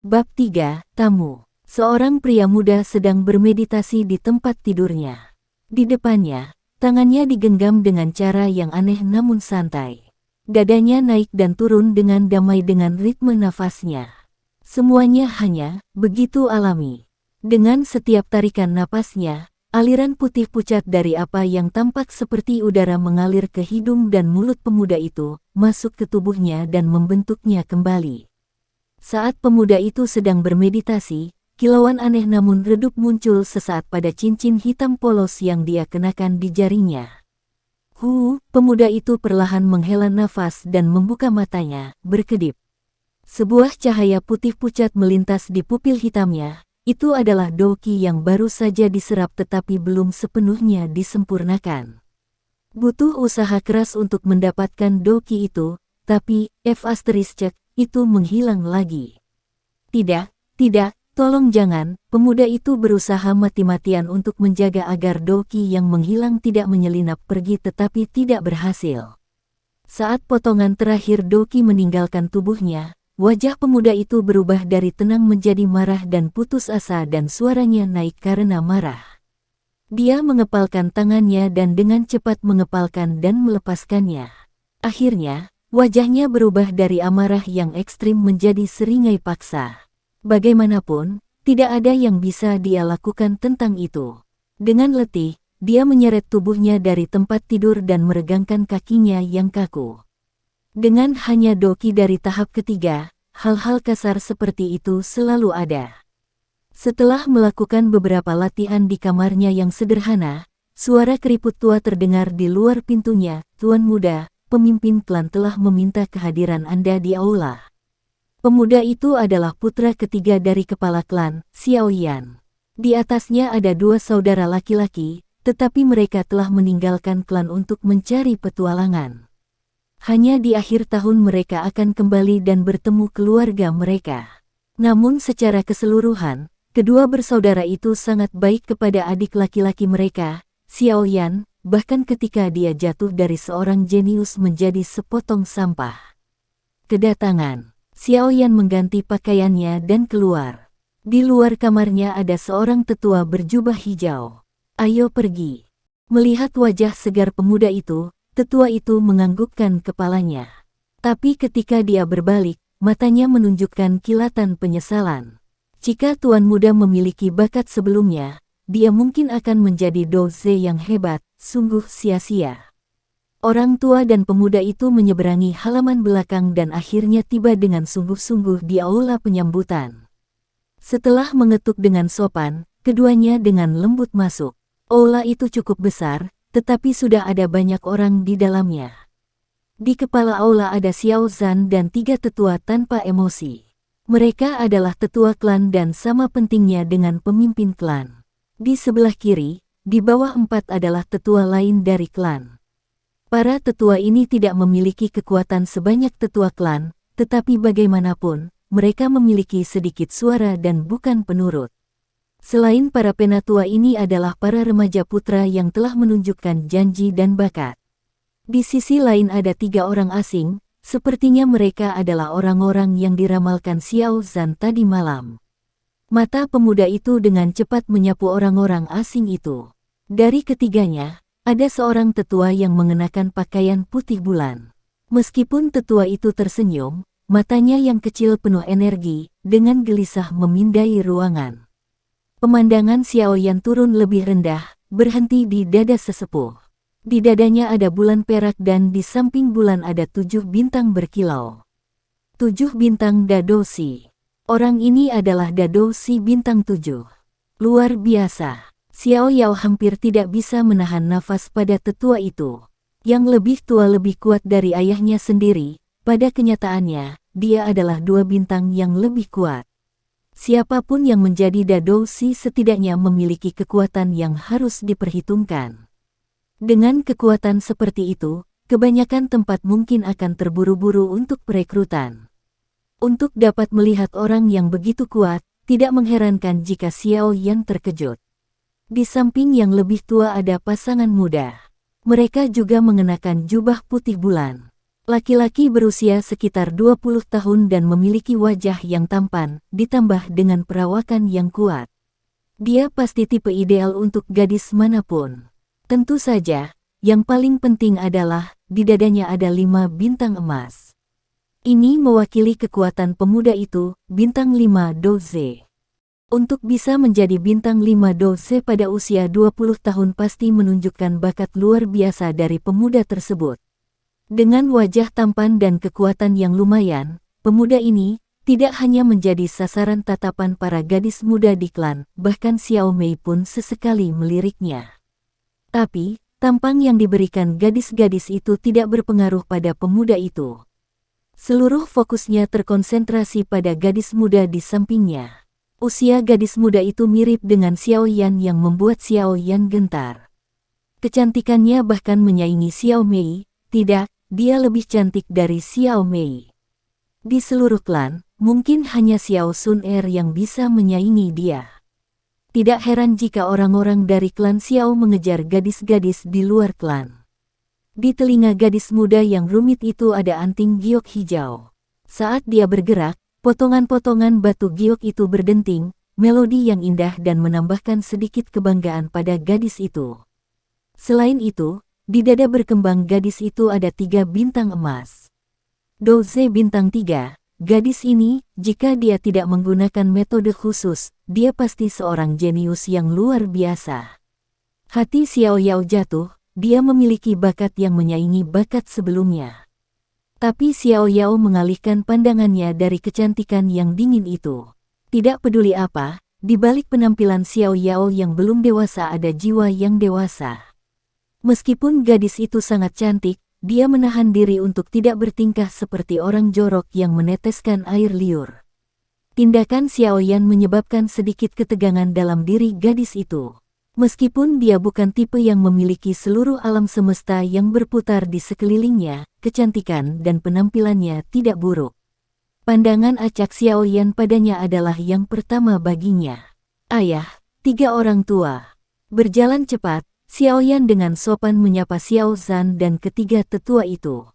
Bab 3, Tamu. Seorang pria muda sedang bermeditasi di tempat tidurnya. Di depannya, tangannya digenggam dengan cara yang aneh namun santai. Dadanya naik dan turun dengan damai dengan ritme nafasnya. Semuanya hanya begitu alami. Dengan setiap tarikan napasnya, aliran putih pucat dari apa yang tampak seperti udara mengalir ke hidung dan mulut pemuda itu, masuk ke tubuhnya dan membentuknya kembali. Saat pemuda itu sedang bermeditasi, kilauan aneh namun redup muncul sesaat pada cincin hitam polos yang dia kenakan di jarinya. Pemuda itu perlahan menghela nafas dan membuka matanya, berkedip. Sebuah cahaya putih pucat melintas di pupil hitamnya. Itu adalah doki yang baru saja diserap tetapi belum sepenuhnya disempurnakan. Butuh usaha keras untuk mendapatkan doki itu, tapi itu menghilang lagi. Tidak, tolong jangan. Pemuda itu berusaha mati-matian untuk menjaga agar doki yang menghilang tidak menyelinap pergi tetapi tidak berhasil. Saat potongan terakhir doki meninggalkan tubuhnya, wajah pemuda itu berubah dari tenang menjadi marah dan putus asa dan suaranya naik karena marah. Dia mengepalkan tangannya dan dengan cepat mengepalkan dan melepaskannya. Akhirnya, wajahnya berubah dari amarah yang ekstrim menjadi seringai paksa. Bagaimanapun, tidak ada yang bisa dia lakukan tentang itu. Dengan letih, dia menyeret tubuhnya dari tempat tidur dan meregangkan kakinya yang kaku. Dengan hanya doki dari tahap ketiga, hal-hal kasar seperti itu selalu ada. Setelah melakukan beberapa latihan di kamarnya yang sederhana, suara keriput tua terdengar di luar pintunya. "Tuan muda, pemimpin klan telah meminta kehadiran Anda di aula." Pemuda itu adalah putra ketiga dari kepala klan, Xiao Yan. Di atasnya ada dua saudara laki-laki, tetapi mereka telah meninggalkan klan untuk mencari petualangan. Hanya di akhir tahun mereka akan kembali dan bertemu keluarga mereka. Namun secara keseluruhan, kedua bersaudara itu sangat baik kepada adik laki-laki mereka, Xiao Yan, bahkan ketika dia jatuh dari seorang jenius menjadi sepotong sampah. Kedatangan. Xiao Yan mengganti pakaiannya dan keluar. Di luar kamarnya ada seorang tetua berjubah hijau. "Ayo pergi." Melihat wajah segar pemuda itu, tetua itu menganggukkan kepalanya. Tapi ketika dia berbalik, matanya menunjukkan kilatan penyesalan. Jika tuan muda memiliki bakat sebelumnya, dia mungkin akan menjadi doze yang hebat. Sungguh sia-sia. Orang tua dan pemuda itu menyeberangi halaman belakang dan akhirnya tiba dengan sungguh-sungguh di aula penyambutan. Setelah mengetuk dengan sopan, keduanya dengan lembut masuk. Aula itu cukup besar, tetapi sudah ada banyak orang di dalamnya. Di kepala aula ada Xiao Zhan dan tiga tetua tanpa emosi. Mereka adalah tetua klan dan sama pentingnya dengan pemimpin klan. Di sebelah kiri, di bawah empat adalah tetua lain dari klan. Para tetua ini tidak memiliki kekuatan sebanyak tetua klan, tetapi bagaimanapun, mereka memiliki sedikit suara dan bukan penurut. Selain para penatua ini adalah para remaja putra yang telah menunjukkan janji dan bakat. Di sisi lain ada tiga orang asing, sepertinya mereka adalah orang-orang yang diramalkan Xiao Zhan tadi malam. Mata pemuda itu dengan cepat menyapu orang-orang asing itu. Dari ketiganya, ada seorang tetua yang mengenakan pakaian putih bulan. Meskipun tetua itu tersenyum, matanya yang kecil penuh energi, dengan gelisah memindai ruangan. Pemandangan Xiao Yan turun lebih rendah, berhenti di dada sesepuh. Di dadanya ada bulan perak dan di samping bulan ada 7 bintang berkilau. 7 bintang Dadoshi. Orang ini adalah Dadoshi bintang 7. Luar biasa. Xiao Yao hampir tidak bisa menahan nafas pada tetua itu. Yang lebih tua lebih kuat dari ayahnya sendiri, pada kenyataannya, dia adalah 2 bintang yang lebih kuat. Siapapun yang menjadi Dadoshi setidaknya memiliki kekuatan yang harus diperhitungkan. Dengan kekuatan seperti itu, kebanyakan tempat mungkin akan terburu-buru untuk perekrutan. Untuk dapat melihat orang yang begitu kuat, tidak mengherankan jika Xiao Yan terkejut. Di samping yang lebih tua ada pasangan muda. Mereka juga mengenakan jubah putih bulan. Laki-laki berusia sekitar 20 tahun dan memiliki wajah yang tampan, ditambah dengan perawakan yang kuat. Dia pasti tipe ideal untuk gadis manapun. Tentu saja, yang paling penting adalah, di dadanya ada 5 bintang emas. Ini mewakili kekuatan pemuda itu, bintang 5 doze. Untuk bisa menjadi bintang 5 doze pada usia 20 tahun pasti menunjukkan bakat luar biasa dari pemuda tersebut. Dengan wajah tampan dan kekuatan yang lumayan, pemuda ini tidak hanya menjadi sasaran tatapan para gadis muda di klan, bahkan Xiao Mei pun sesekali meliriknya. Tapi, tampang yang diberikan gadis-gadis itu tidak berpengaruh pada pemuda itu. Seluruh fokusnya terkonsentrasi pada gadis muda di sampingnya. Usia gadis muda itu mirip dengan Xiao Yan yang membuat Xiao Yan gentar. Kecantikannya bahkan menyaingi Xiao Mei, tidak. Dia lebih cantik dari Xiao Mei. Di seluruh klan, mungkin hanya Xiao Sun Er yang bisa menyaingi dia. Tidak heran jika orang-orang dari klan Xiao mengejar gadis-gadis di luar klan. Di telinga gadis muda yang rumit itu ada anting giok hijau. Saat dia bergerak, potongan-potongan batu giok itu berdenting, melodi yang indah dan menambahkan sedikit kebanggaan pada gadis itu. Selain itu, di dada berkembang gadis itu ada 3 bintang emas. Doze bintang 3, gadis ini, jika dia tidak menggunakan metode khusus, dia pasti seorang jenius yang luar biasa. Hati Xiao Yao jatuh, dia memiliki bakat yang menyaingi bakat sebelumnya. Tapi Xiao Yao mengalihkan pandangannya dari kecantikan yang dingin itu. Tidak peduli apa, di balik penampilan Xiao Yao yang belum dewasa ada jiwa yang dewasa. Meskipun gadis itu sangat cantik, dia menahan diri untuk tidak bertingkah seperti orang jorok yang meneteskan air liur. Tindakan Xiao Yan menyebabkan sedikit ketegangan dalam diri gadis itu. Meskipun dia bukan tipe yang memiliki seluruh alam semesta yang berputar di sekelilingnya, kecantikan dan penampilannya tidak buruk. Pandangan acak Xiao Yan padanya adalah yang pertama baginya. Ayah, 3 orang tua. Berjalan cepat, Xiao Yan dengan sopan menyapa Xiao Zhan dan ketiga tetua itu.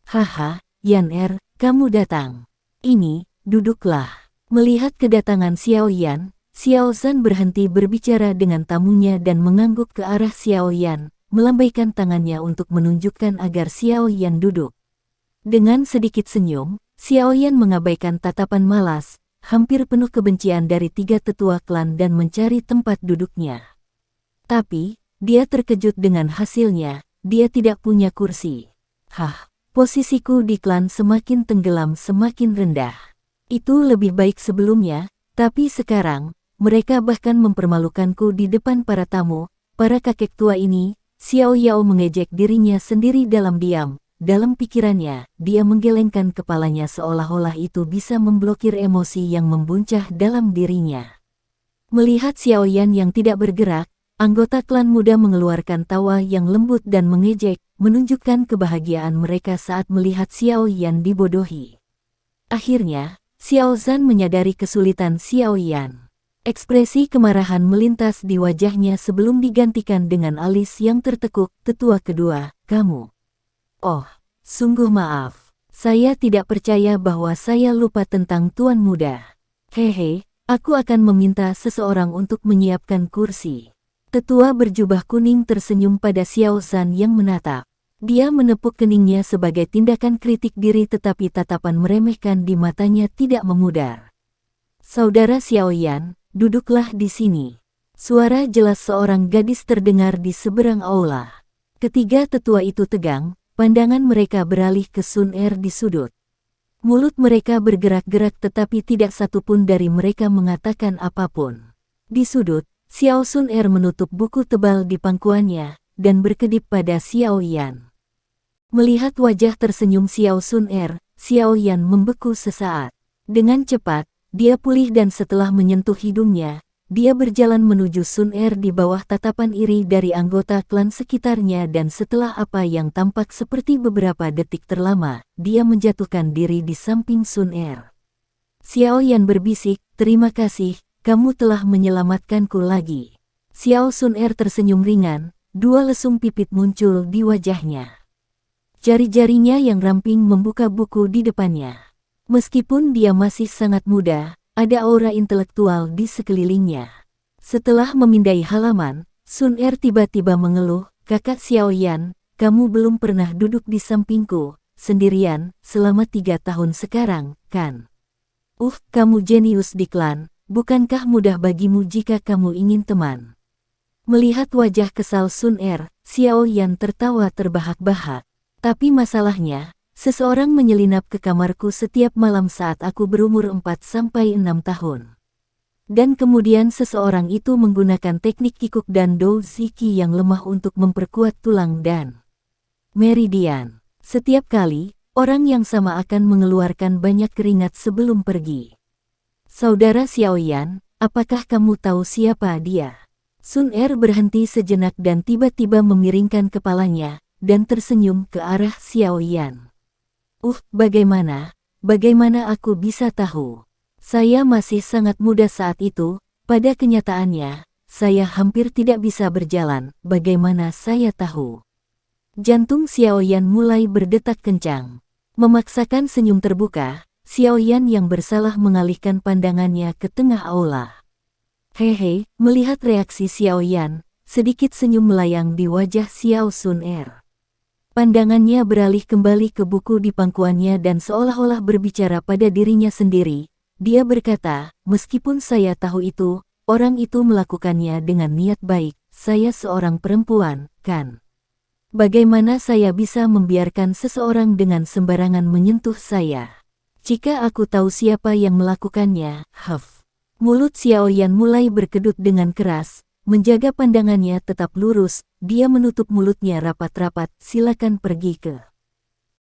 Haha, Yan Er, kamu datang. Ini, duduklah. Melihat kedatangan Xiao Yan, Xiao Zhan berhenti berbicara dengan tamunya dan mengangguk ke arah Xiao Yan, melambaikan tangannya untuk menunjukkan agar Xiao Yan duduk. Dengan sedikit senyum, Xiao Yan mengabaikan tatapan malas, hampir penuh kebencian dari 3 tetua klan dan mencari tempat duduknya. Tapi, dia terkejut dengan hasilnya, dia tidak punya kursi. Posisiku di klan semakin tenggelam semakin rendah. Itu lebih baik sebelumnya, tapi sekarang, mereka bahkan mempermalukanku di depan para tamu, para kakek tua ini. Xiao Yao mengejek dirinya sendiri dalam diam. Dalam pikirannya, dia menggelengkan kepalanya seolah-olah itu bisa memblokir emosi yang membuncah dalam dirinya. Melihat Xiao Yan yang tidak bergerak, anggota klan muda mengeluarkan tawa yang lembut dan mengejek, menunjukkan kebahagiaan mereka saat melihat Xiao Yan dibodohi. Akhirnya, Xiao Zhan menyadari kesulitan Xiao Yan. Ekspresi kemarahan melintas di wajahnya sebelum digantikan dengan alis yang tertekuk. Tetua kedua, kamu. Oh, sungguh maaf. Saya tidak percaya bahwa saya lupa tentang Tuan Muda. Hehe, aku akan meminta seseorang untuk menyiapkan kursi. Tetua berjubah kuning tersenyum pada Xiao Zhan yang menatap. Dia menepuk keningnya sebagai tindakan kritik diri tetapi tatapan meremehkan di matanya tidak memudar. Saudara Xiao Yan, duduklah di sini. Suara jelas seorang gadis terdengar di seberang aula. Ketiga tetua itu tegang, pandangan mereka beralih ke Sun Er di sudut. Mulut mereka bergerak-gerak tetapi tidak satupun dari mereka mengatakan apapun. Di sudut, Xiao Sun Er menutup buku tebal di pangkuannya, dan berkedip pada Xiao Yan. Melihat wajah tersenyum Xiao Sun Er, Xiao Yan membeku sesaat. Dengan cepat, dia pulih dan setelah menyentuh hidungnya, dia berjalan menuju Sun Er di bawah tatapan iri dari anggota klan sekitarnya dan setelah apa yang tampak seperti beberapa detik terlama, dia menjatuhkan diri di samping Sun Er. Xiao Yan berbisik, terima kasih. Kamu telah menyelamatkanku lagi. Xiao Sun Er tersenyum ringan, 2 lesung pipit muncul di wajahnya. Jari-jarinya yang ramping membuka buku di depannya. Meskipun dia masih sangat muda, ada aura intelektual di sekelilingnya. Setelah memindai halaman, Sun Er tiba-tiba mengeluh, "Kakak Xiaoyan, kamu belum pernah duduk di sampingku, sendirian, selama 3 tahun sekarang, kan? Kamu jenius di klan, bukankah mudah bagimu jika kamu ingin teman?" Melihat wajah kesal Sun Er, Xiaoyan tertawa terbahak-bahak. "Tapi masalahnya, seseorang menyelinap ke kamarku setiap malam saat aku berumur 4-6 tahun. Dan kemudian seseorang itu menggunakan teknik kikuk dan dou ziki yang lemah untuk memperkuat tulang dan meridian. Setiap kali, orang yang sama akan mengeluarkan banyak keringat sebelum pergi. Saudara Xiaoyan, apakah kamu tahu siapa dia?" Sun Er berhenti sejenak dan tiba-tiba memiringkan kepalanya, dan tersenyum ke arah Xiaoyan. Bagaimana aku bisa tahu? Saya masih sangat muda saat itu, pada kenyataannya, saya hampir tidak bisa berjalan, bagaimana saya tahu?" Jantung Xiaoyan mulai berdetak kencang. Memaksakan senyum terbuka, Xiaoyan yang bersalah mengalihkan pandangannya ke tengah aula. "Hehe," melihat reaksi Xiaoyan, sedikit senyum melayang di wajah Xiao Sun Er. Pandangannya beralih kembali ke buku di pangkuannya dan seolah-olah berbicara pada dirinya sendiri. Dia berkata, "Meskipun saya tahu itu, orang itu melakukannya dengan niat baik. Saya seorang perempuan, kan? Bagaimana saya bisa membiarkan seseorang dengan sembarangan menyentuh saya? Jika aku tahu siapa yang melakukannya." Mulut Xiaoyan mulai berkedut dengan keras. Menjaga pandangannya tetap lurus, dia menutup mulutnya rapat-rapat. "Silakan pergi ke